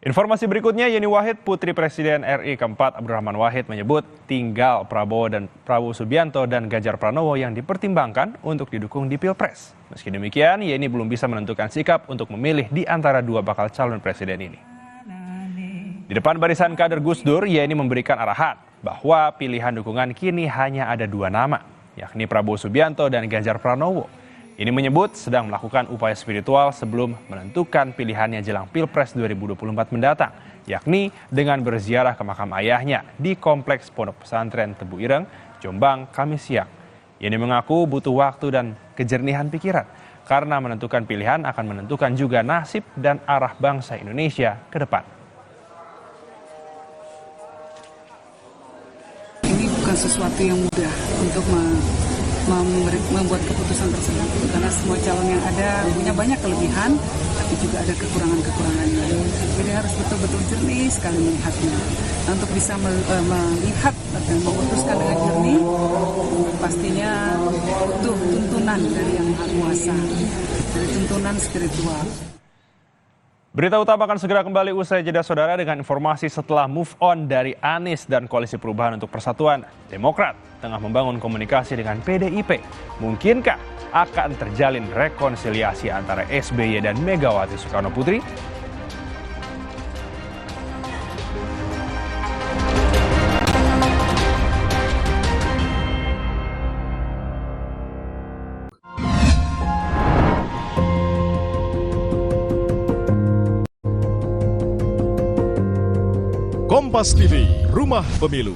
Informasi berikutnya, Yeni Wahid, Putri Presiden RI keempat Abdurrahman Wahid menyebut tinggal Prabowo Subianto dan Ganjar Pranowo yang dipertimbangkan untuk didukung di Pilpres. Meski demikian, Yeni belum bisa menentukan sikap untuk memilih di antara dua bakal calon presiden ini. Di depan barisan kader Gus Dur, Yeni memberikan arahan bahwa pilihan dukungan kini hanya ada dua nama, yakni Prabowo Subianto dan Ganjar Pranowo. Ini menyebut sedang melakukan upaya spiritual sebelum menentukan pilihannya jelang Pilpres 2024 mendatang, yakni dengan berziarah ke makam ayahnya di Kompleks Pondok Pesantren Tebu Ireng, Jombang, Kamis siang. Yeni mengaku butuh waktu dan kejernihan pikiran, karena menentukan pilihan akan menentukan juga nasib dan arah bangsa Indonesia ke depan. Ini bukan sesuatu yang mudah untuk membuat keputusan tersebut, karena semua calon yang ada punya banyak kelebihan, tapi juga ada kekurangannya. Jadi harus betul-betul jernih sekali melihatnya. Nah, untuk bisa melihat dan memutuskan dengan jernih, pastinya butuh tuntunan dari Yang Maha Kuasa, dari tuntunan spiritual. Berita utama akan segera kembali usai jeda saudara dengan informasi setelah move on dari Anies dan Koalisi Perubahan untuk Persatuan. Demokrat tengah membangun komunikasi dengan PDIP. Mungkinkah akan terjalin rekonsiliasi antara SBY dan Megawati Soekarno Putri? Kompas TV, Rumah Pemilu.